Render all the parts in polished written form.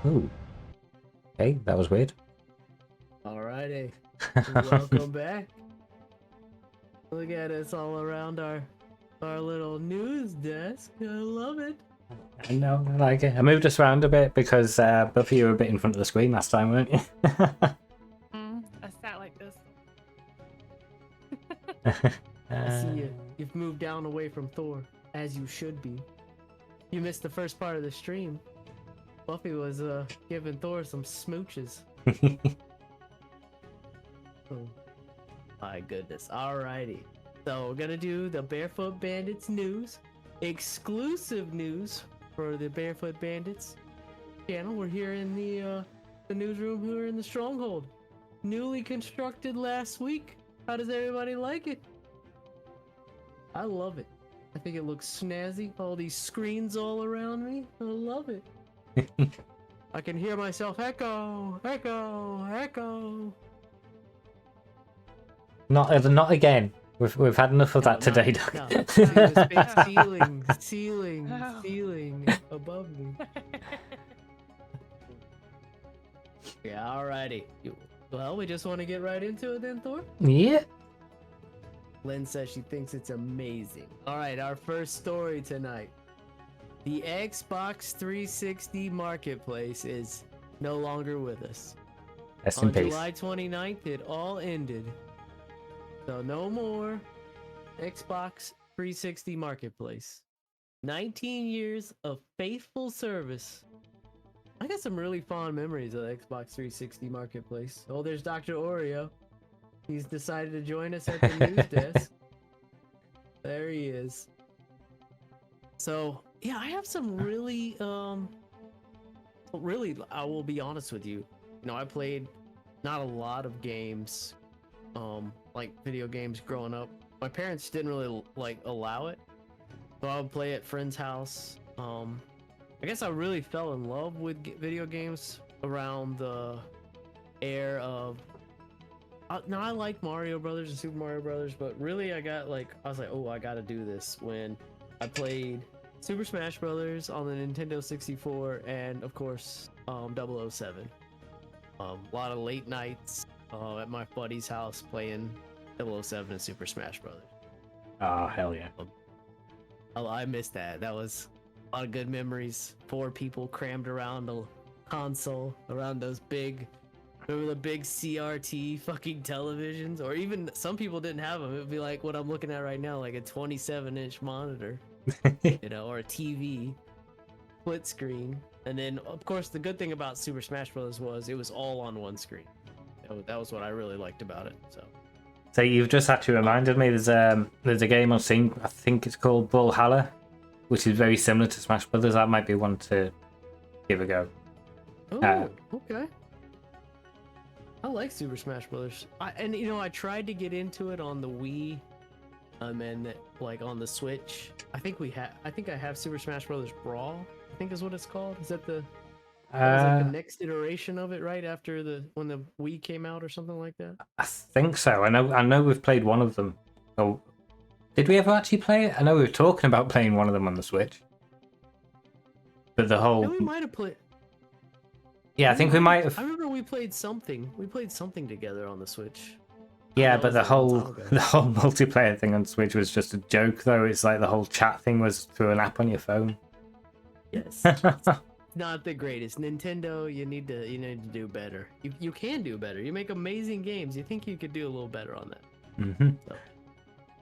Ooh. Okay, that was weird. Alrighty. Welcome back. Look at us all around our little news desk. I love it. I know, I like it. I moved us around a bit because both of you were a bit in front of the screen last time, weren't you? I sat like this. I see you've moved down away from Thor, as you should be. You missed the first part of the stream. Buffy was giving Thor some smooches. Oh my goodness. Alrighty. So we're gonna do the Barefoot Bandits news. Exclusive news for the Barefoot Bandits channel. We're here in the newsroom here in the Stronghold. Newly constructed last week. How does everybody like it? I love it. I think it looks snazzy. All these screens all around me. I love it. I can hear myself echo, echo, echo. Not again. We've had enough of that today, Doug. No. See this big ceiling above me. Yeah, alrighty. Well, we just want to get right into it then, Thor? Yeah. Lynn says she thinks it's amazing. Alright, our first story tonight. The Xbox 360 marketplace is no longer with us. Rest in On peace. July 29th, it all ended. So no more Xbox 360 marketplace. 19 years of faithful service. I got some really fond memories of the Xbox 360 marketplace. Oh, there's Dr. Oreo. He's decided to join us at the news desk. There he is. So, yeah, I have some really, I will be honest with you. You know, I played not a lot of games, like video games growing up. My parents didn't really like allow it, so I would play at friends' house. I guess I really fell in love with video games around the era of. Now I like Mario Brothers and Super Mario Brothers, but really I was like, oh, I gotta do this when I played Super Smash Brothers on the Nintendo 64 and of course 007. A lot of late nights at my buddy's house playing 007 and Super Smash Brothers. Oh, hell yeah. I missed that. That was a lot of good memories. 4 people crammed around a console, around those big, remember the big CRT fucking televisions? Or even some people didn't have them. It would be like what I'm looking at right now, like a 27-inch monitor, you know, or a TV, split screen. And then, of course, the good thing about Super Smash Bros. Was it was all on one screen. That was what I really liked about it. So you've just actually reminded me. There's a game I've seen. I think it's called Brawlhalla, which is very similar to Smash Brothers. That might be one to give a go. Oh, okay. I like Super Smash Brothers. And you know, I tried to get into it on the Wii, and like on the Switch. I think I have Super Smash Brothers Brawl. I think is what it's called. Is that the like the next iteration of it, right after when the Wii came out or something like that? I think so. I know we've played one of them. Oh, did we ever actually play it? I know we were talking about playing one of them on the Switch. But the whole... No, we might have played... Yeah, I think we might have... I remember we played something. We played something together on the Switch. Yeah, but the whole multiplayer thing on Switch was just a joke, though. It's like the whole chat thing was through an app on your phone. Yes. Not the greatest. Nintendo, you need to do better. You can do better. You make amazing games. You think you could do a little better on that. Mm-hmm.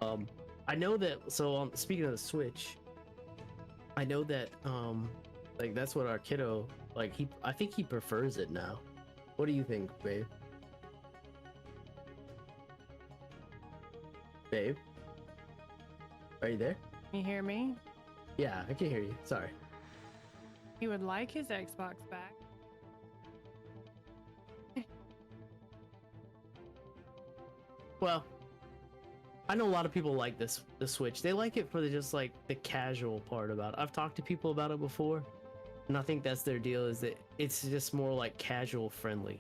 So, I know that. So, speaking of the Switch, I know that like that's what our kiddo like. I think he prefers it now. What do you think, babe? Babe, are you there? You hear me? Yeah, I can hear you. Sorry. He would like his Xbox back. Well, I know a lot of people like the Switch. They like it for just like the casual part about it. I've talked to people about it before, and I think that's their deal, is that it's just more like casual friendly.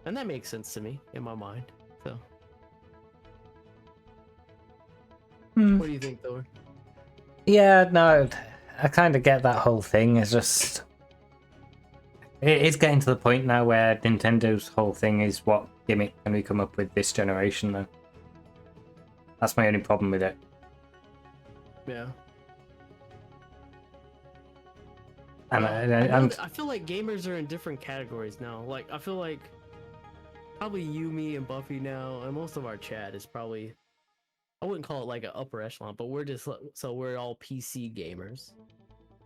And that makes sense to me in my mind. So what do you think, Thor? Yeah, no, I kind of get that whole thing. It's just it is getting to the point now where Nintendo's whole thing is what gimmick can we come up with this generation, though. That's my only problem with it. Yeah. And, Well, I feel like gamers are in different categories now. Like, I feel like probably you, me, and Buffy now, and most of our chat is probably, I wouldn't call it like an upper echelon, but we're just, so we're all PC gamers.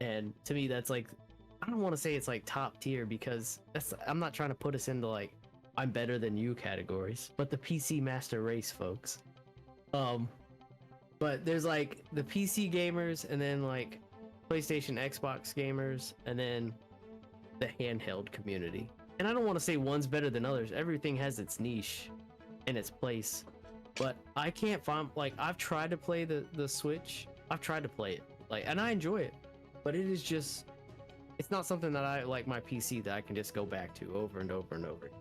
And to me, that's like, I don't want to say it's like top tier because I'm not trying to put us into like, I'm better than you categories, but the PC master race, folks. But there's like the PC gamers and then like PlayStation, Xbox gamers, and then the handheld community. And I don't want to say one's better than others. Everything has its niche and its place. But I can't find, like, I've tried to play the Switch. I've tried to play it, like, and I enjoy it. But it is just, it's not something that I like my PC that I can just go back to over and over and over.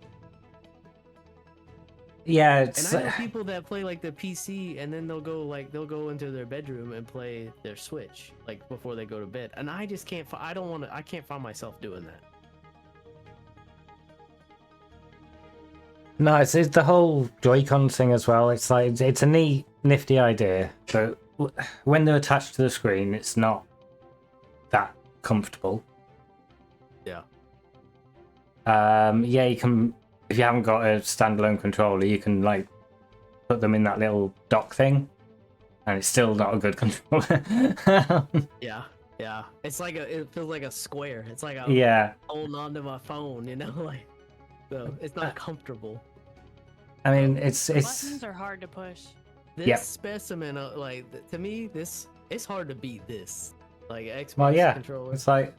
yeah, it's And I know people that play like the PC and then they'll go into their bedroom and play their Switch like before they go to bed. And I just can't. I can't find myself doing that. no, it's the whole Joy-Con thing as well. It's like it's a neat, nifty idea, but when they're attached to the screen, it's not that comfortable. Yeah. Yeah, you can, if you haven't got a standalone controller, you can like put them in that little dock thing, and it's still not a good controller. Yeah. It's like it feels like a square. It's like Yeah, holding onto my phone, you know, like, so it's not comfortable. I mean it's Buttons are hard to push. This specimen, to me, it's hard to beat this. Like Xbox well, yeah, controller. it's like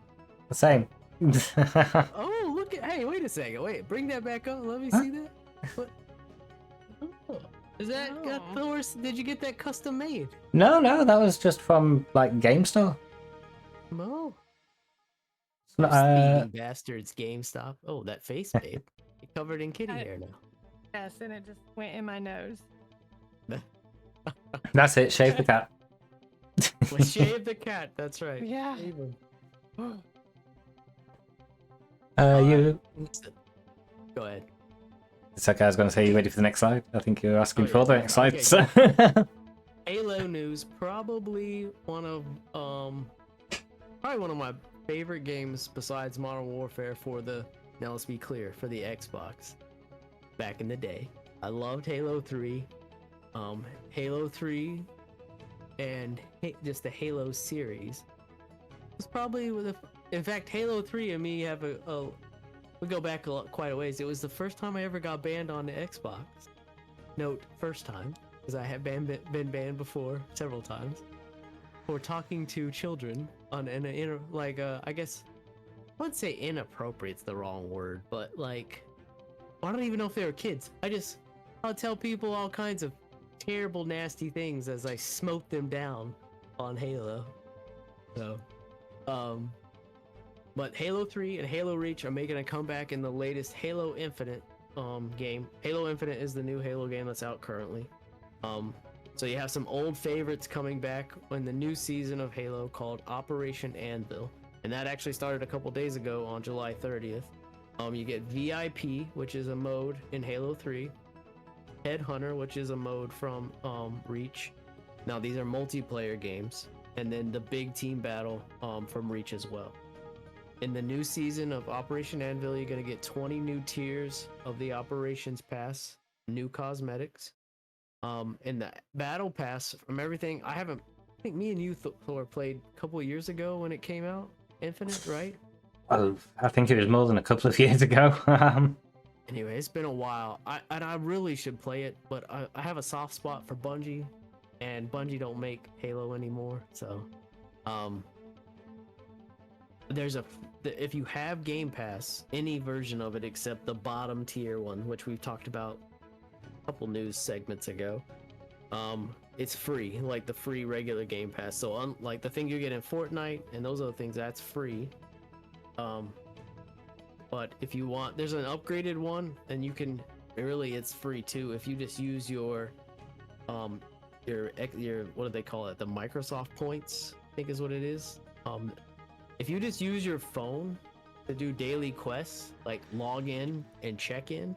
the same. Oh, look at! Hey, wait a second. Wait, bring that back up. Let me see that. What? Oh, is that Oh. Thor's? Did you get that custom made? No, that was just from like GameStop. No. It's not, Speeding bastards, GameStop. Oh, that face, babe. You're covered in kitty hair now. Yes, and it just went in my nose. that's it. Shave the cat. Well, shave the cat. That's right. Yeah. Shave him. You. Go ahead. It's okay. I was going to say, you ready for the next slide? I think you're asking Oh, for yeah. the next slide. Okay, So. Halo news, probably one of my favorite games besides Modern Warfare for the, now let's be clear, for the Xbox. Back in the day, I loved Halo 3. Halo 3 and just the Halo series was probably in fact, Halo 3 and me have we go back quite a ways. It was the first time I ever got banned on the Xbox. Note, first time, because I have been banned before several times for talking to children on I guess I wouldn't say inappropriate's the wrong word, but like, I don't even know if they were kids. I'll tell people all kinds of terrible, nasty things as I smoke them down on Halo. So, but Halo 3 and Halo Reach are making a comeback in the latest Halo Infinite game. Halo Infinite is the new Halo game that's out currently. So you have some old favorites coming back in the new season of Halo called Operation Anvil, and that actually started a couple days ago on July 30th. You get VIP, which is a mode in Halo 3, Headhunter, which is a mode from Reach. Now these are multiplayer games, and then the big team battle from Reach as well. In the new season of Operation Anvil, you're going to get 20 new tiers of the Operations Pass, new cosmetics. In the Battle Pass, from everything, I think me and you, Thor, played a couple of years ago when it came out, Infinite, right? Well, I think it was more than a couple of years ago. Anyway, it's been a while. I really should play it, but I have a soft spot for Bungie, and Bungie don't make Halo anymore, so if you have Game Pass, any version of it except the bottom tier one, which we've talked about a couple news segments ago, it's free, like the free regular Game Pass. So unlike the thing you get in Fortnite and those other things, that's free. But if you want, there's an upgraded one, and you can it's free too if you just use your what do they call it? The Microsoft points, I think is what it is. If you just use your phone to do daily quests, like log in and check in,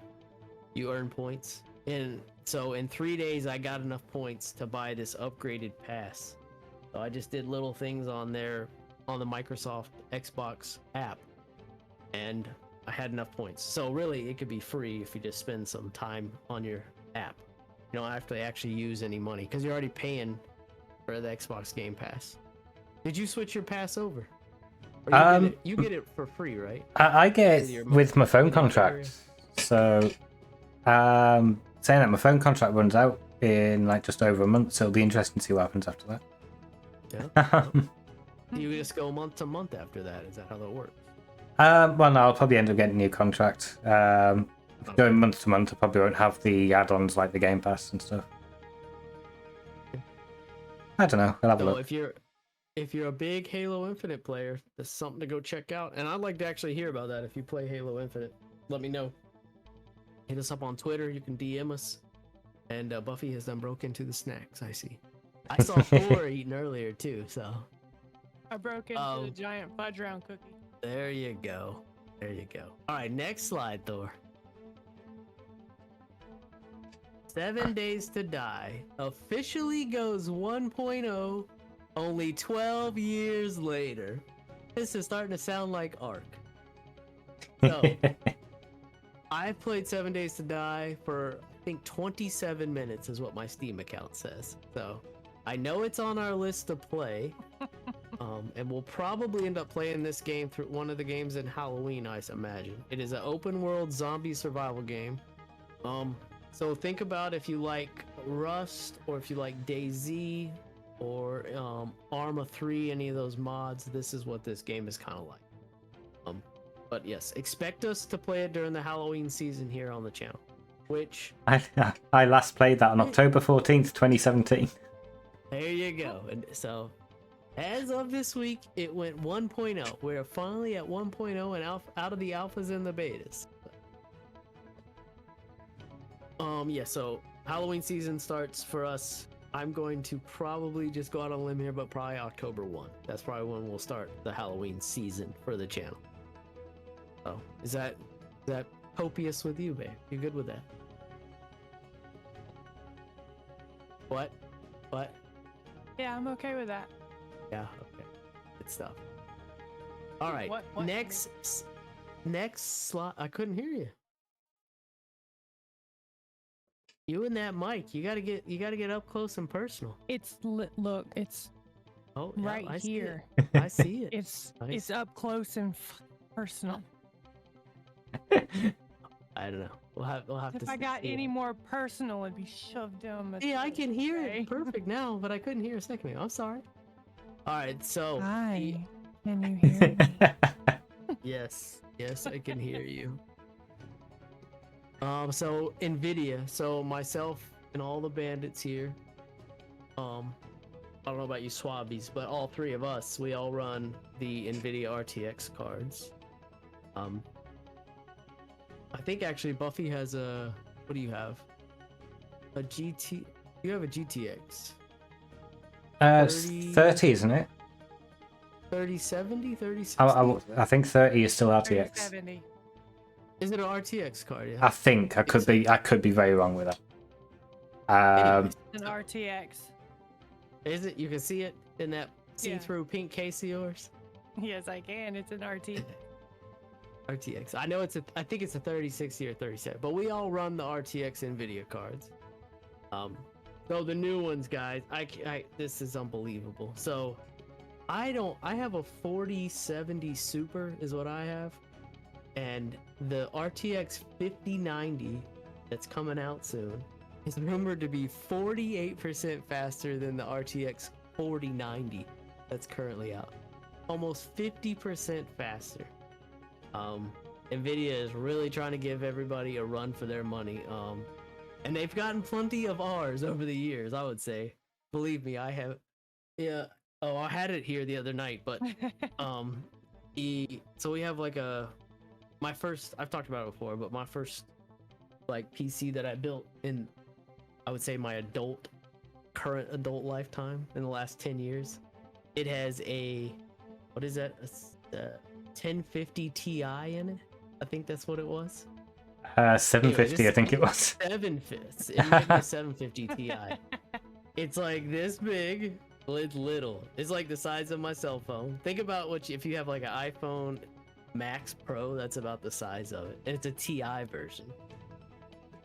you earn points. And so in 3 days, I got enough points to buy this upgraded pass. So I just did little things on there on the Microsoft Xbox app, and I had enough points. So really, it could be free if you just spend some time on your app. You don't have to actually use any money because you're already paying for the Xbox Game Pass. Did you switch your pass over? Or you get it for free, right? I get it with my phone contract. So, saying that my phone contract runs out in like just over a month, so it'll be interesting to see what happens after that. Yeah. You just go month to month after that. Is that how that works? Well, no, I'll probably end up getting a new contract. Going month to month, I probably won't have the add-ons like the Game Pass and stuff. I don't know. I'll have a look. If you're a big Halo Infinite player, that's something to go check out. And I'd like to actually hear about that. If you play Halo Infinite, let me know. Hit us up on Twitter. You can DM us. And Buffy has done broke into the snacks. I see. I saw Thor eating earlier too. So I broke into the giant fudge round cookie. there you go. There you go. All right, next slide, Thor. 7 Days to Die officially goes 1.0 only 12 years later. This is starting to sound like Ark. So, I've played 7 Days to Die for, I think, 27 minutes is what my Steam account says. So, I know it's on our list to play. And we'll probably end up playing this game through one of the games in Halloween, I imagine. It is an open world zombie survival game. So think about if you like Rust, or if you like DayZ, or Arma 3, any of those mods, this is what this game is kind of like. But yes, expect us to play it during the Halloween season here on the channel. Which I last played that on October 14th, 2017. There you go. And so, as of this week, it went 1.0. We're finally at 1.0 and out of the alphas and the betas. Yeah, so Halloween season starts for us. I'm going to probably just go out on a limb here, but probably October 1. That's probably when we'll start the Halloween season for the channel. So, is that copious with you, babe? You good with that? What? Yeah, I'm okay with that. Yeah, okay. Good stuff. All right. What next slot. I couldn't hear you. You and that mic. You gotta get up close and personal. It's look, it's Oh, yeah, right I see here. it. I see it. It's Nice. it's up close and personal. I don't know. We'll have If to. I got see any it. more personal, it'd be shoved down my Yeah, I can hear Okay. it perfect now, but I couldn't hear a second ago. I'm sorry. All right, so Hi, can you hear me? yes, I can hear you. So NVIDIA, so myself and all the bandits here, I don't know about you swabbies, but all three of us, we all run the NVIDIA RTX cards. I think actually Buffy has a, what do you have? A GT, you have a GTX. It's 30, isn't it? 3070, 3060? I think 30 is still RTX. 3070. Is it an RTX card? Yeah. I think I could be very wrong with that. Anyways, An RTX. is it? You can see it in that see-through pink case of yours. Yes, I can. It's an RT. RTX. I know I think it's a 3060 or 37, but we all run the RTX NVIDIA cards. So the new ones, guys, this is unbelievable. So I have a 4070 Super is what I have, and the RTX 5090 that's coming out soon is rumored to be 48% faster than the RTX 4090 that's currently out. Almost 50% faster. NVIDIA is really trying to give everybody a run for their money. And they've gotten plenty of ours over the years, I would say. Believe me, I have. Yeah. Oh, I had it here the other night, but so we have like my first, I've talked about it before, but my first like PC that I built in, I would say my current adult lifetime in the last 10 years. It has what is that? 1050 Ti in it. I think that's what it was. 750, I think it was. 750. It might be a 750 Ti. It's like this big. Well, it's little. It's like the size of my cell phone. Think about if you have like an iPhone Max Pro, that's about the size of it. And it's a Ti version.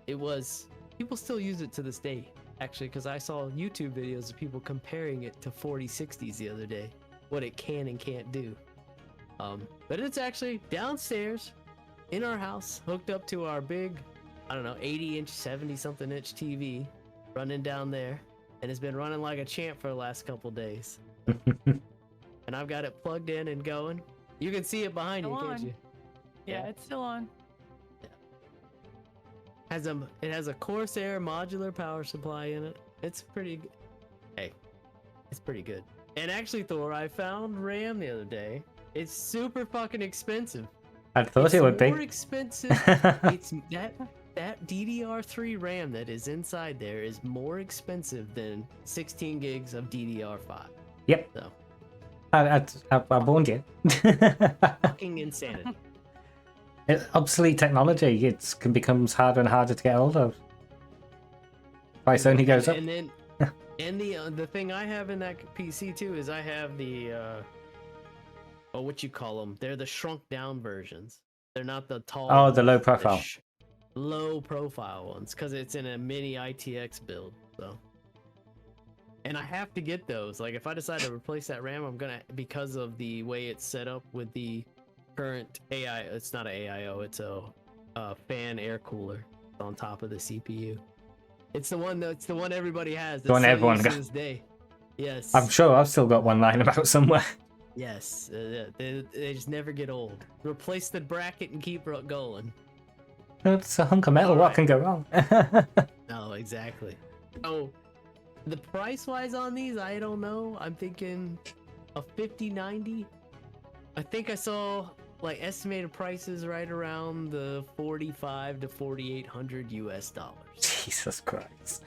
People still use it to this day, actually, because I saw YouTube videos of people comparing it to 4060s the other day, what it can and can't do. But it's actually downstairs in our house, hooked up to our big, I don't know, 80-inch, 70-something inch TV, running down there, and it's been running like a champ for the last couple days. And I've got it plugged in and going. You can see it behind you, can't you? Yeah, it's still on. It has a Corsair modular power supply in it. It's pretty good. Hey, it's pretty good. And actually, Thor, I found RAM the other day. It's super fucking expensive. I thought it would be more expensive. It's that DDR3 RAM that is inside there is more expensive than 16 gigs of DDR5. Yep. So I warned you. fucking insanity. Obsolete technology. It becomes harder and harder to get hold of. Price only goes up. And then, and the thing I have in that PC too is I have the what you call them? They're the shrunk down versions. They're not the tall. Oh, the low profile. Low profile ones, because it's in a mini ITX build. So, and I have to get those. Like, if I decide to replace that RAM, I'm gonna, because of the way it's set up with the current AI. It's not an AIO. It's a fan air cooler on top of the CPU. It's the one. It's the one everybody has. The one everyone got. To this day. Yes. I'm sure I've still got one lying about somewhere. Yes. They just never get old. Replace the bracket and keep going. It's a hunk of metal. What can go wrong? No, exactly. Oh, the price wise on these, I don't know. I'm thinking a 5090. I think I saw like estimated prices right around the 45 to 4,800 US dollars. Jesus Christ.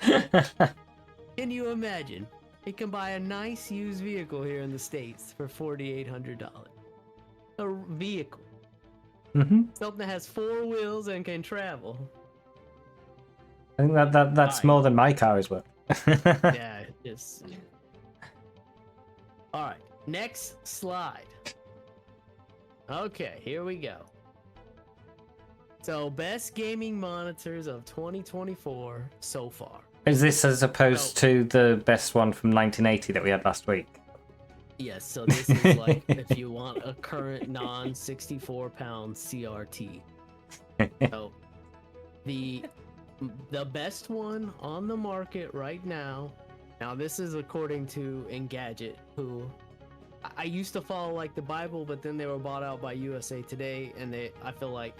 Can you imagine? You can buy a nice used vehicle here in the States for $4,800. A vehicle. Mm-hmm. Something that has 4 wheels and can travel. I think that's more than my car is worth. Yeah, it's... Alright, next slide. Okay, here we go. So, best gaming monitors of 2024 so far. Is this as opposed to the best one from 1980 that we had last week? Yes, so this is like if you want a current non-64 pound CRT. So, the best one on the market right now, this is according to Engadget, who I used to follow like the Bible, but then they were bought out by USA Today, and I feel like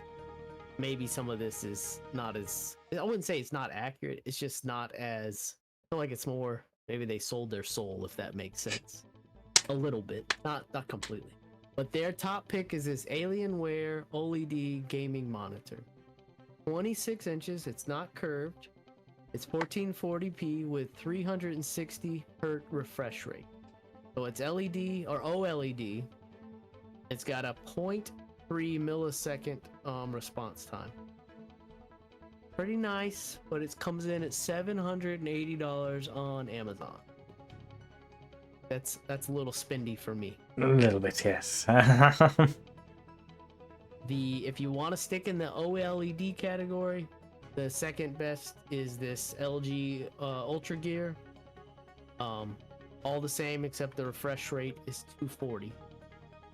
maybe some of this is not as, I wouldn't say it's not accurate, it's just not as, I feel like it's more, maybe they sold their soul, if that makes sense. A little bit, not completely. But their top pick is this Alienware OLED gaming monitor. 26 inches, it's not curved. It's 1440p with 360 Hz refresh rate. So it's LED or OLED. It's got a 0.3 millisecond response time. Pretty nice, but it comes in at $780 on Amazon. That's a little spendy for me. A little bit, yes. If you want to stick in the OLED category, the second best is this LG Ultra Gear. All the same except the refresh rate is 240.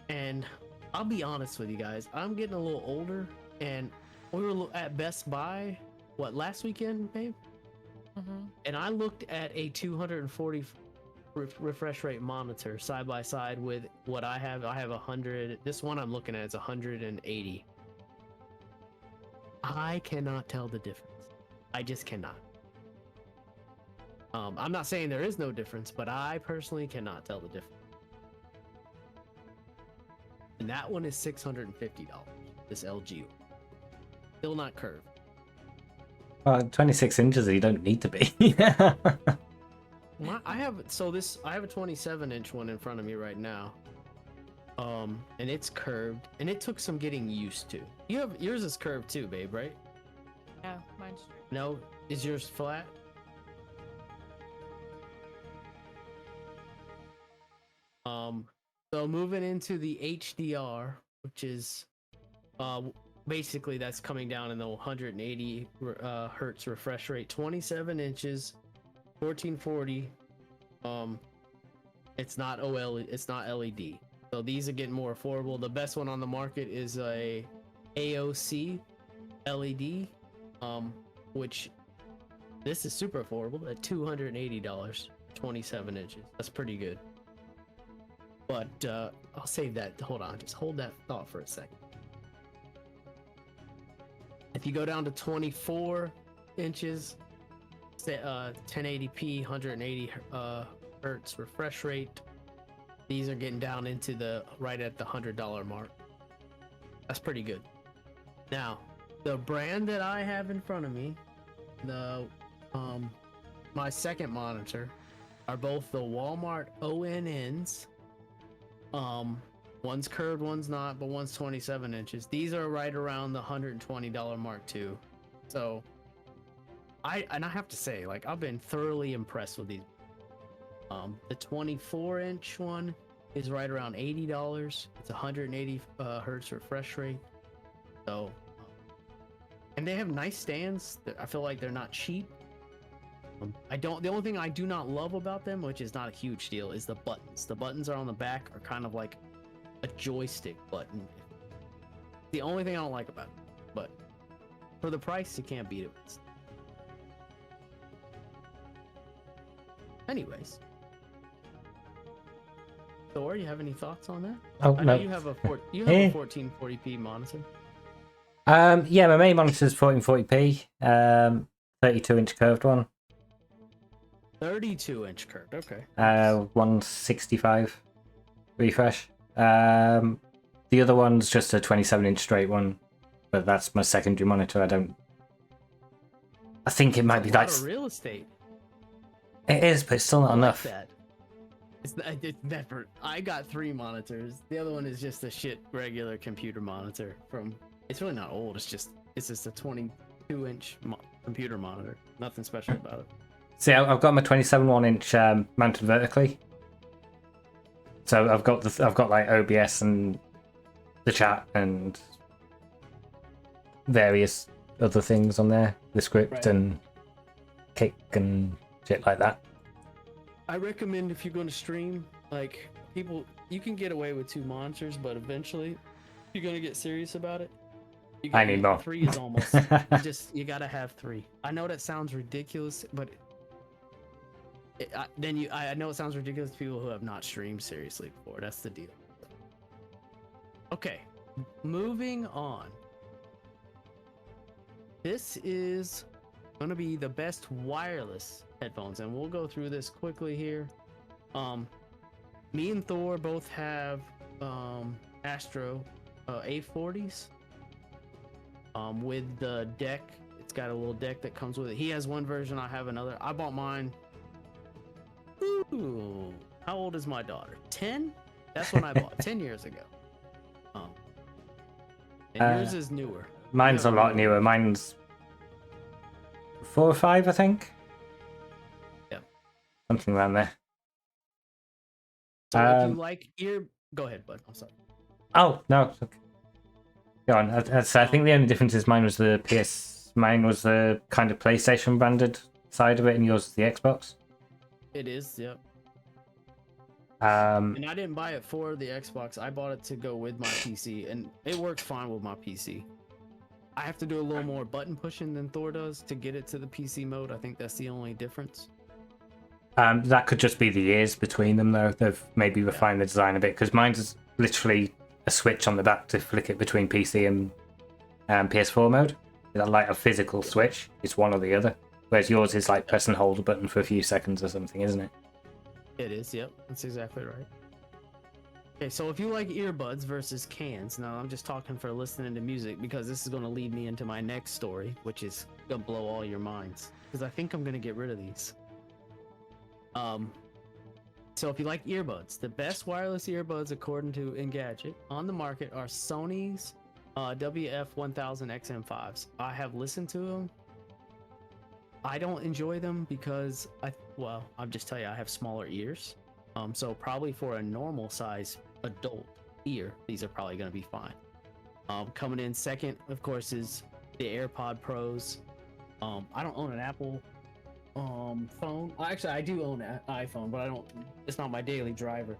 And I'll be honest with you guys, I'm getting a little older, and we were at Best Buy last weekend, babe? Mm-hmm. And I looked at a 240 refresh rate monitor side by side with what I have. I have 100. This one I'm looking at is 180. I cannot tell the difference. I just cannot. I'm not saying there is no difference, but I personally cannot tell the difference. And that one is $650. This LG, still not curved. 26 inches, you don't need to be. I have a 27-inch one in front of me right now. And it's curved, and it took some getting used to. Yours is curved too, babe, right? Yeah, mine's straight. No, is yours flat? So moving into the HDR, which is basically that's coming down in the 180 hertz refresh rate, 27 inches, 1440. It's not OLED, it's not LED. So these are getting more affordable. The best one on the market is a AOC LED, which this is super affordable at $280, 27 inches. That's pretty good. But I'll save that. Hold on, just hold that thought for a second. If you go down to 24 inches, 1080p, 180 hertz refresh rate, these are getting down into the right at the $100 mark. That's pretty good. Now, the brand that I have in front of me, my second monitor, are both the Walmart ONNs. One's curved, one's not, but one's 27 inches. These are right around the $120 mark too. So I have to say, like, I've been thoroughly impressed with these. The 24-inch one is right around $80. It's 180 hertz refresh rate. So, and they have nice stands. I feel like they're not cheap. The only thing I do not love about them, which is not a huge deal, is the buttons. The buttons are on the back are kind of like a joystick button. The only thing I don't like about it, but for the price, you can't beat it. Anyways, Thor, you have any thoughts on that? Oh I know no. you have a 1440p monitor. Yeah, my main monitor is 1440p, 32-inch curved one. 32-inch curved. Okay. 165 refresh. The other one's just a 27-inch straight one, but that's my secondary monitor. I think it might be like real estate. It is, but it's still not enough. That. It's never. I got 3 monitors. The other one is just a shit regular computer monitor from. It's really not old. It's just a 22-inch computer monitor. Nothing special about it. See, I've got my 27.1-inch mounted vertically. So I've got like OBS and the chat and various other things on there, the script and kick and shit like that. I recommend if you're going to stream, like people, you can get away with 2 monitors, but eventually, if you're going to get serious about it, I need more. 3 is almost you gotta have 3. I know that sounds ridiculous, but I know it sounds ridiculous to people who have not streamed seriously before. That's the deal. Okay, moving on. This is gonna be the best wireless headphones, and we'll go through this quickly here. Me and Thor both have Astro A40s with the deck. It's got a little deck that comes with it. He has one version, I have another. I bought mine. Ooh, how old is my daughter? 10? That's when I bought 10 years ago. And yours is newer. Mine's a lot newer. Mine's 4 or 5, I think. Yeah, something around there. So if you like go ahead, bud. I'm sorry. Oh no, okay. Go on. I think the only difference is mine was the kind of PlayStation branded side of it, and yours is the Xbox. It is, yep. And I didn't buy it for the Xbox. I bought it to go with my PC, and it works fine with my PC. I have to do a little more button pushing than Thor does to get it to the PC mode. I think that's the only difference. That could just be the years between them, though. They've maybe refined the design a bit, because mine's literally a switch on the back to flick it between PC and PS4 mode. It's like a physical switch. It's one or the other. Whereas yours is like press and hold a button for a few seconds or something, isn't it? It is, yep. That's exactly right. Okay, so if you like earbuds versus cans, now I'm just talking for listening to music because this is going to lead me into my next story, which is going to blow all your minds. Because I think I'm going to get rid of these. So if you like earbuds, the best wireless earbuds according to Engadget on the market are Sony's WF-1000 XM5s. I have listened to them. I don't enjoy them because I'll just tell you, I have smaller ears. So probably for a normal size adult ear, these are probably going to be fine. Coming in second, of course, is the AirPod Pros. I don't own an Apple phone. Actually, I do own an iPhone, but it's not my daily driver.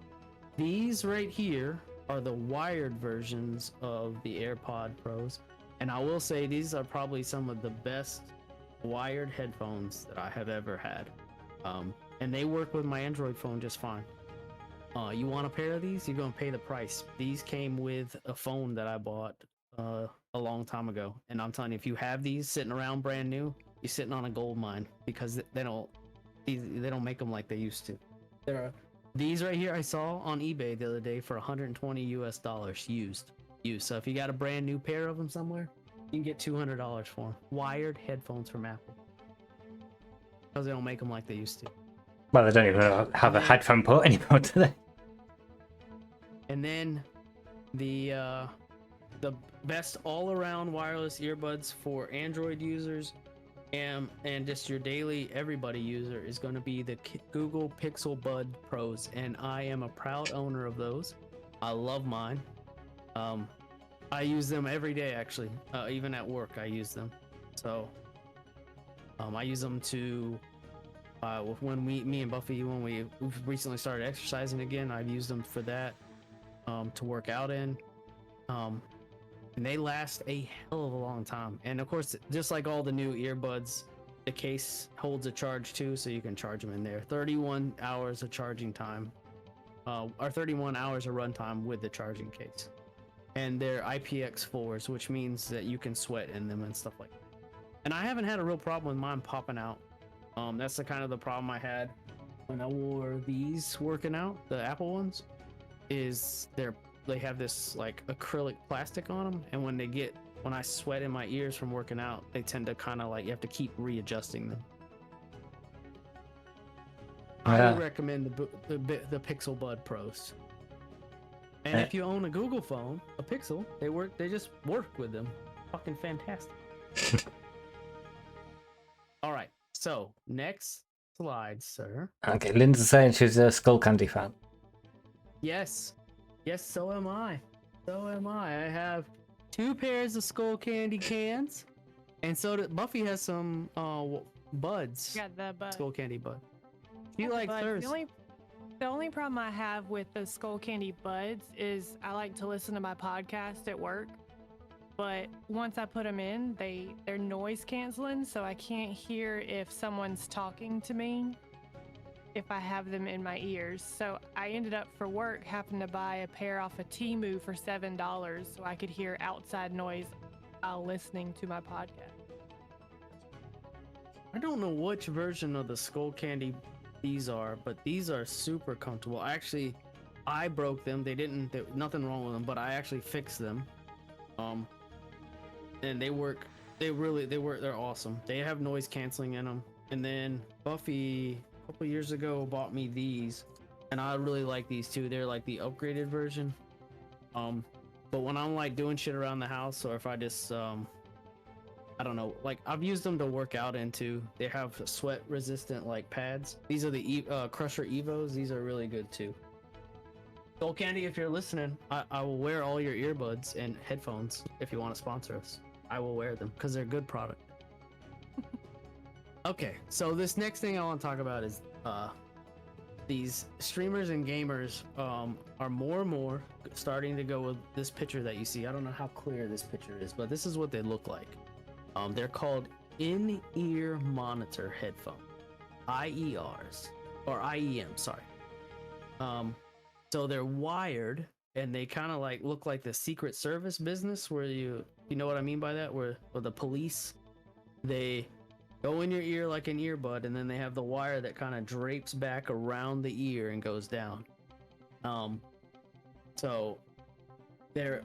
These right here are the wired versions of the AirPod Pros, and I will say these are probably some of the best wired headphones that I have ever had. And they work with my Android phone just fine. You want a pair of these? You're gonna pay the price. These came with a phone that I bought a long time ago, and I'm telling you, if you have these sitting around brand new, you're sitting on a gold mine, because they don't make them like they used to. These right here I saw on eBay the other day for $120 used. So if you got a brand new pair of them somewhere, you can get $200 for them. Wired headphones from Apple, because they don't make them like they used to. Well, they don't even have a headphone port anymore, do they? And then the best all-around wireless earbuds for Android users and just your daily everybody user is going to be the Google Pixel Bud Pros, and I am a proud owner of those. I love mine. I use them every day, actually. Even at work, I use them. So I use them to when me and Buffy, when we recently started exercising again, I've used them for that, to work out in. And they last a hell of a long time. And of course, just like all the new earbuds, the case holds a charge too, so you can charge them in there. 31 hours of charging time, or 31 hours of runtime with the charging case. And they're IPX4s, which means that you can sweat in them and stuff like that. And I haven't had a real problem with mine popping out. That's the kind of the problem I had when I wore these working out, the Apple ones, is they have this like acrylic plastic on them, and when I sweat in my ears from working out, they tend to kind of like, you have to keep readjusting them. I would recommend the Pixel Bud Pros. And if you own a Google phone, a Pixel, they just work with them. Fucking fantastic. All right, so next slide, sir. Okay, Lynn's saying she's a Skull Candy fan. Yes, so am I. I have 2 pairs of Skull Candy cans, and so Buffy has some buds. Got the bud. Skull Candy bud. She likes hers. The only problem I have with the Skull Candy buds is I like to listen to my podcast at work, but once I put them in, they're noise canceling, so I can't hear if someone's talking to me if I have them in my ears. So I ended up for work having to buy a pair off of Temu for $7 so I could hear outside noise while listening to my podcast. I don't know which version of the Skull Candy these are, but these are super comfortable. Actually, I broke them. Nothing wrong with them, but I actually fixed them. And they work. They're awesome. They have noise canceling in them. And then Buffy a couple years ago bought me these, and I really like these too. They're like the upgraded version. But when I'm like doing shit around the house, or if I just I don't know, like I've used them to work out into. They have sweat resistant like pads. These are the Crusher Evos. These are really good too. Skull Candy, if you're listening, I will wear all your earbuds and headphones if you want to sponsor us. I will wear them because they're a good product. Okay, so this next thing I want to talk about is these streamers and gamers are more and more starting to go with this picture that you see. I don't know how clear this picture is, but this is what they look like. They're called in-ear monitor headphones, IERs, or IEM, sorry. So they're wired, and they kind of like look like the Secret Service business, where you know what I mean by that, where the police, they go in your ear like an earbud, and then they have the wire that kind of drapes back around the ear and goes down. So they're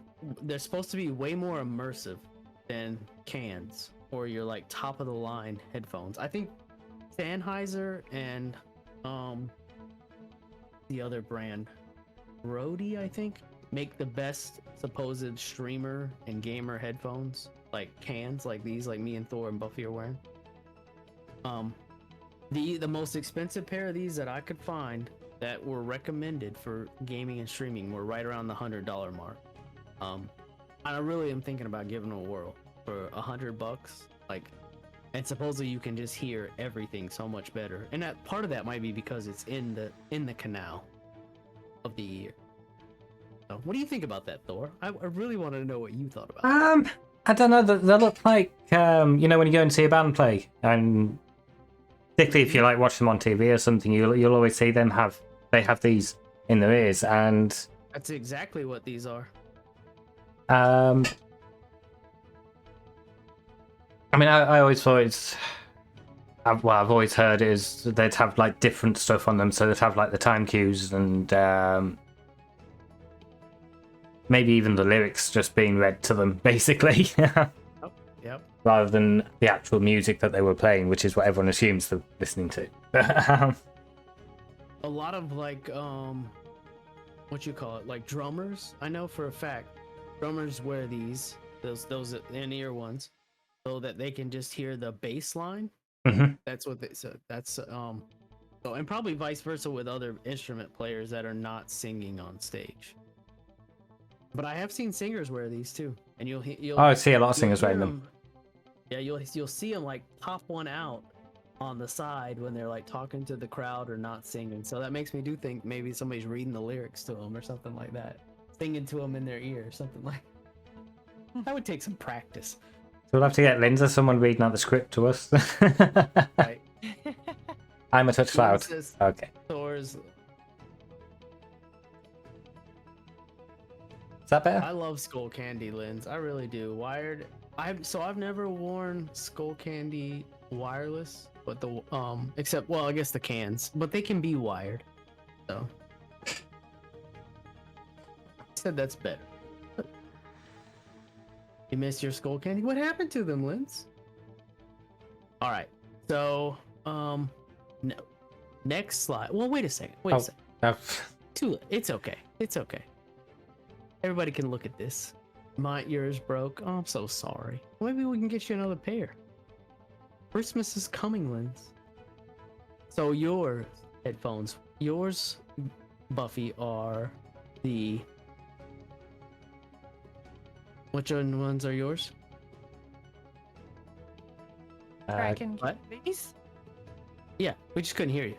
supposed to be way more immersive than cans or your like top of the line headphones. I think Sennheiser and the other brand? Rode, I think, make the best supposed streamer and gamer headphones, like cans like these, like me and Thor and Buffy are wearing. The most expensive pair of these that I could find that were recommended for gaming and streaming were right around the $100 mark. I really am thinking about giving them a whirl for $100. Like, and supposedly you can just hear everything so much better. And that part of that might be because it's in the canal of the ear. So, what do you think about that, Thor? I really wanted to know what you thought about it. I don't know. They look like when you go and see a band play, and particularly if you like watch them on TV or something, you'll always see them have these in their ears, and That's exactly what these are. I mean, I always thought I've always heard is they'd have like different stuff on them, so they'd have like the time cues and maybe even the lyrics just being read to them, basically. Yep. Rather than the actual music that they were playing, which is what everyone assumes they're listening to. A lot of like what you call it, like drummers. I know for a fact drummers wear those in-ear ones so that they can just hear the bass line. Mm-hmm. That's what they said. That's so, and probably vice versa with other instrument players that are not singing on stage. But I have seen singers wear these too, and you'll I see a lot of singers wearing them. Yeah, you'll see them like pop one out on the side when they're like talking to the crowd or not singing. So that makes me do think maybe somebody's reading the lyrics to them or something like that, singing to them in their ear or something like. That would take some practice. So we'll have to get Lynns or someone reading out the script to us. Right. I'm a touch loud. Okay. Thor's. Is that better? I love Skull Candy, Lynns. I really do. Wired. I've never worn Skull Candy wireless, but the except I guess the cans, but they can be wired. So I said that's better. You missed your Skull Candy? What happened to them, Lynns? All right. So no. Next slide. Well, wait a second. Wait a second. It's okay. It's okay. Everybody can look at this. Yours broke. Oh, I'm so sorry. Maybe we can get you another pair. Christmas is coming, Lynns. So your headphones, yours, Buffy, are the... Which ones are yours? Kraken what? candies? Yeah, we just couldn't hear you.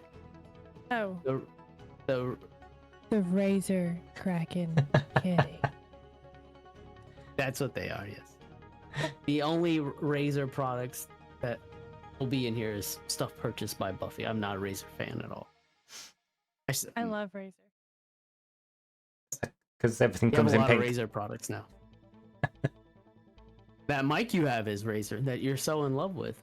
Oh, The the Razor Kraken candy. That's what they are, yes. The only Razor products that will be in here is stuff purchased by Buffy. I'm not a Razor fan at all. I love Razor. Because everything You have comes a in lot of pink. Razor products now. That mic you have is Razor that you're so in love with.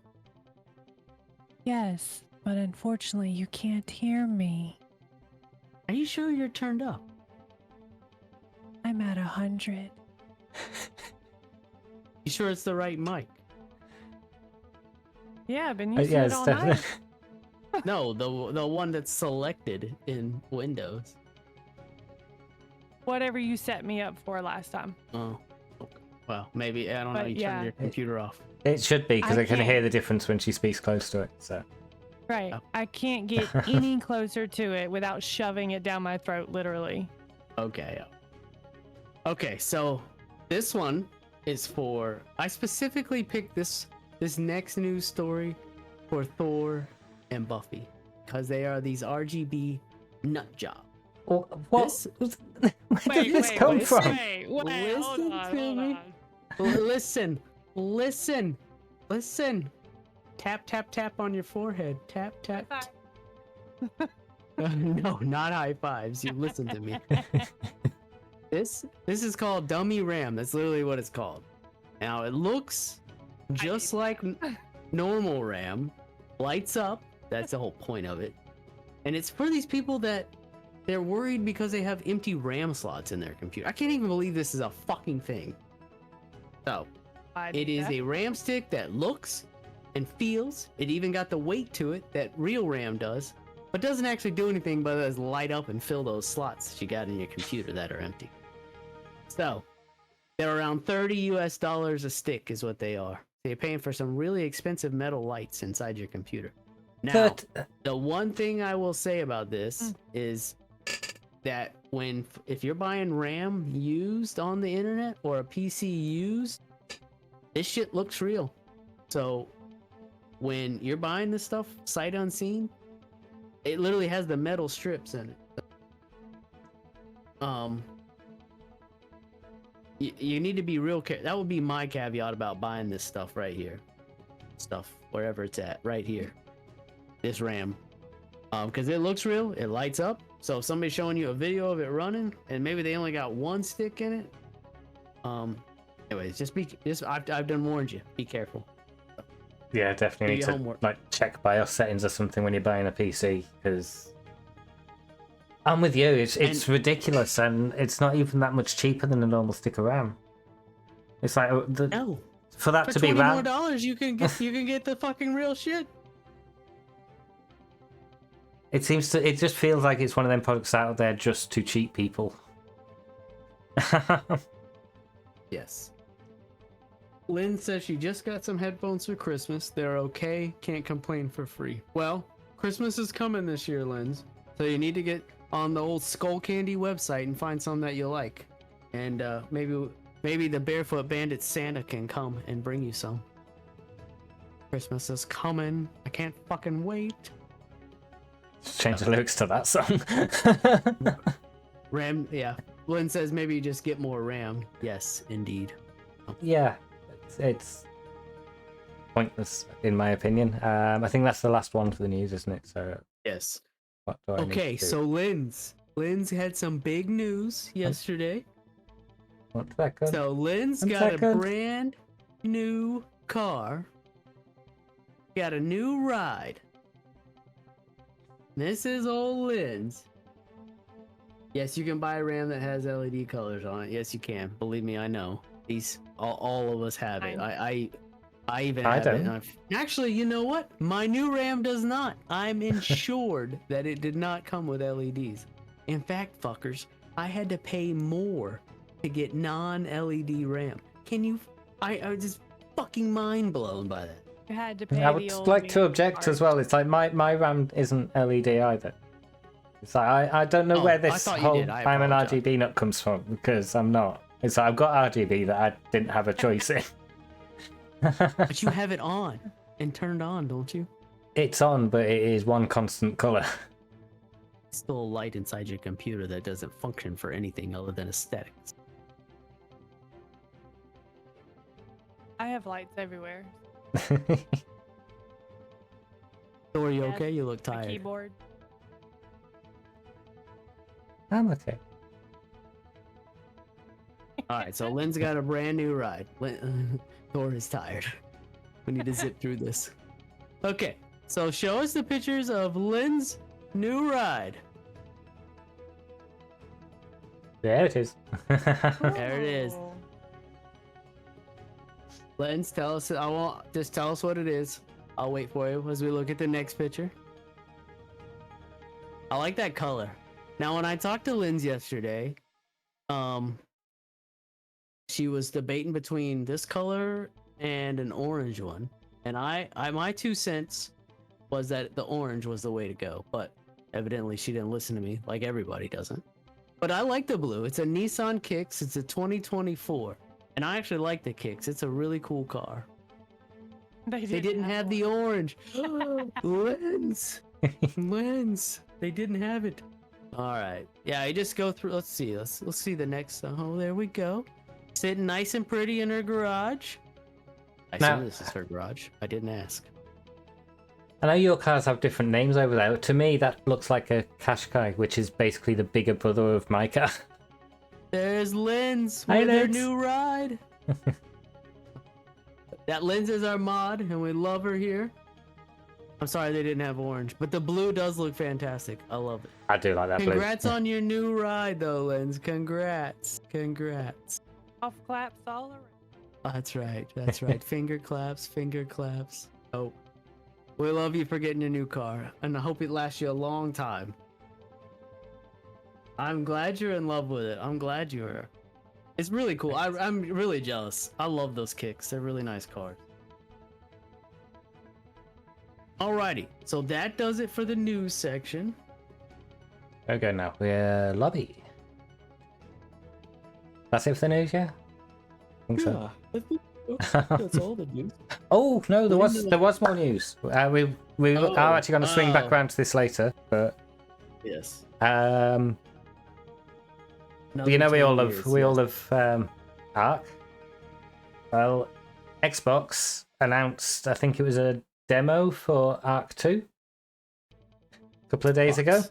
Yes, but unfortunately you can't hear me. Are you sure you're turned up? I'm at 100. You sure it's the right mic? Yeah, I've been using Yeah, it it's all definitely. night. No, the one that's selected in Windows. Whatever you set me up for last time. Oh, okay. Well, maybe I don't know. But You yeah. turned your computer off. It should be, because I I can can't- hear the difference when she speaks close to it. So Right. Oh. I can't get any closer to it without shoving it down my throat, literally. Okay. Okay, so this one is for. I specifically picked this next news story for Thor and Buffy because they are these RGB nut jobs. what? This- Where did this come from? Wait, hold Listen on, to hold me. on. Listen. Tap, tap, tap on your forehead. Tap, tap. No, not high fives. You listen to me. This is called dummy RAM. That's literally what it's called. Now it looks just like normal RAM. Lights up. That's the whole point of it. And it's for these people that they're worried because they have empty RAM slots in their computer. I can't even believe this is a fucking thing. So, it is a RAM stick that looks and feels. It even got the weight to it that real RAM does. but doesn't actually do anything but does light up and fill those slots that you got in your computer that are empty. So they're around $30 a stick is what they are. So you're paying for some really expensive metal lights inside your computer. Now, the one thing I will say about this is that if you're buying RAM used on the internet or a PC used, this shit looks real. So when you're buying this stuff sight unseen, it literally has the metal strips in it. You need to be real careful. That would be my caveat about buying this stuff right here. Stuff wherever it's at, right here. This RAM. Because it looks real, it lights up. So if somebody's showing you a video of it running, and maybe they only got one stick in it. Anyways, I've done warned you. Be careful. Yeah, definitely need to like check BIOS settings or something when you're buying a PC, because I'm with you. It's ridiculous, and it's not even that much cheaper than a normal stick of RAM. It's like for that to be RAM, $20 more you can get the fucking real shit. It just feels like it's one of them products out there just to cheat people. Yes. Lynn says she just got some headphones for Christmas. They're okay. Can't complain for free. Well, Christmas is coming this year, Lynn. So you need to get on the old Skull Candy website and find some that you like. And maybe the Barefoot Bandits Santa can come and bring you some. Christmas is coming. I can't fucking wait. Just change the lyrics to that song. RAM, yeah. Lynn says maybe you just get more RAM. Yes, indeed. Yeah. It's pointless in my opinion. I think that's the last one for the news, isn't it? So yes. What do I need to do? So Lynn's had some big news yesterday. 1 second. So Lynn's got a brand new car. Got a new ride. This is old Lynn's. Yes, you can buy a RAM that has LED colors on it. Yes, you can. Believe me, I know. All of us have it. I even have it. Actually, you know what? My new RAM does not. I'm insured that it did not come with LEDs. In fact, fuckers, I had to pay more to get non-LED RAM. Can you? I was just fucking mind blown by that. You had to pay. I would like to object as well. It's like my RAM isn't LED either. It's like I don't know where this whole I'm an RGB nut comes from, because I'm not. It's like I've got RGB that I didn't have a choice in. But you have it on and turned on, don't you? It's on, but it is one constant color. It's still a light inside your computer that doesn't function for anything other than aesthetics. I have lights everywhere. So are you okay? You look tired. Keyboard. I'm okay. Alright, so Lynn's got a brand new ride. Thor is tired. We need to zip through this. Okay, so show us the pictures of Lynn's new ride. There it is. There it is. Oh. Lynn's, tell us. Just tell us what it is. I'll wait for you as we look at the next picture. I like that color. Now, when I talked to Lynn's yesterday, she was debating between this color and an orange one, and my 2 cents was that the orange was the way to go, but evidently she didn't listen to me, like everybody doesn't. But I like the blue. It's a Nissan Kicks. It's a 2024, and I actually like the Kicks. It's a really cool car. They didn't have the orange. Lens. They didn't have it. All right. Yeah, I just go through. Let's see. Let's see the next. Oh, there we go. Sitting nice and pretty in her garage. I assume this is her garage. I didn't ask. I know your cars have different names over there. To me, that looks like a Qashqai, which is basically the bigger brother of my car. There's Lynn's with her new ride. That Lynn's is our mod, and we love her here. I'm sorry they didn't have orange, but the blue does look fantastic. I love it. I do like that blue. Congrats on your new ride, though, Lynn's. Congrats. Off claps all around. That's right. Finger claps. Oh. We love you for getting a new car, and I hope it lasts you a long time. I'm glad you're in love with it. I'm glad you are. It's really cool. I'm really jealous. I love those kicks. They're really nice cars. Alrighty, so that does it for the news section. Okay, now we're lobby. That's it for the news, yeah? I think so. I think that's all the news. Oh no, there was more news. We are actually going to swing back around to this later, but Yes. you know we all love Ark. Well, Xbox announced, I think it was a demo for Ark 2 a couple of days ago.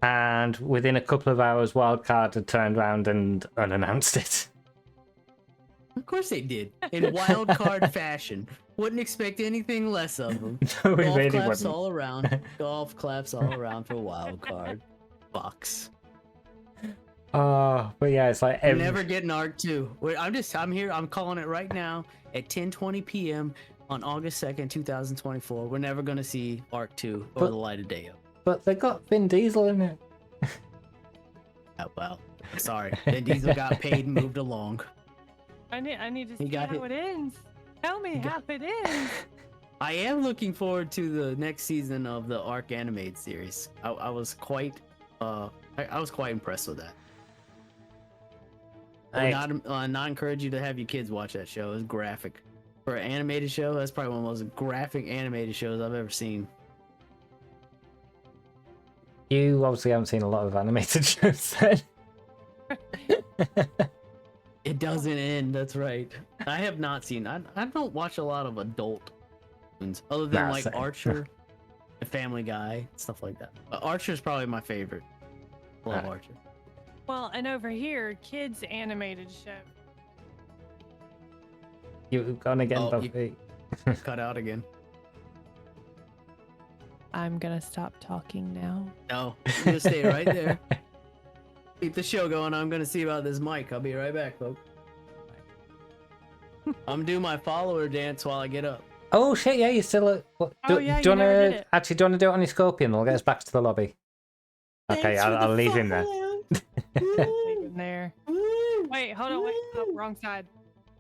And within a couple of hours, Wildcard had turned around and unannounced it. Of course they did. In wild card fashion. Wouldn't expect anything less of them. No, we Golf really claps wouldn't. all around. Golf claps all around for wild card. Bucks. Oh, but yeah, it's like We're never getting Arc 2. I'm here. I'm calling it right now at 10:20 p.m. on August 2nd, 2024. We're never gonna see Arc 2 or the light of day. But they got Vin Diesel in it. Oh, well, sorry. Vin Diesel got paid and moved along. I need to see got how it ends. Tell me how it ends. I am looking forward to the next season of the Arc animated series. I was quite impressed with that. I would not encourage you to have your kids watch that show. It's graphic. For an animated show, that's probably one of the most graphic animated shows I've ever seen. You obviously haven't seen a lot of animated shows then. It doesn't end, that's right. I have not seen, I don't watch a lot of adult ones, other than like same. Archer, and Family Guy, stuff like that. Archer's probably my favorite. I love Archer. Well, and over here, kids animated show. You've gone again, Buffy. Cut out again. I'm gonna stop talking now. No, I'm gonna stay right there. Keep the show going. I'm gonna see about this mic. I'll be right back, folks. I'm doing my follower dance while I get up. Oh shit! Yeah, you still. Do you want to actually? Do you want to do it on your Scorpion? We'll get us back to the lobby. Okay, I'll leave him there. Leave him there. Wait, hold on. Wait, oh, wrong side.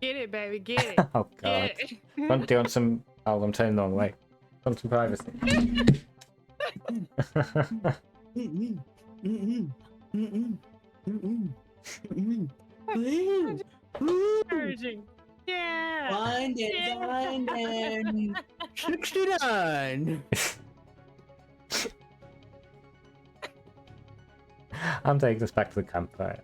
Get it, baby. Get it. Oh god. Get it. Do you want some? Oh, I'm turning the wrong way. Want some privacy? Encouraging. Yeah. Find it. 69. I'm taking us back to the campfire.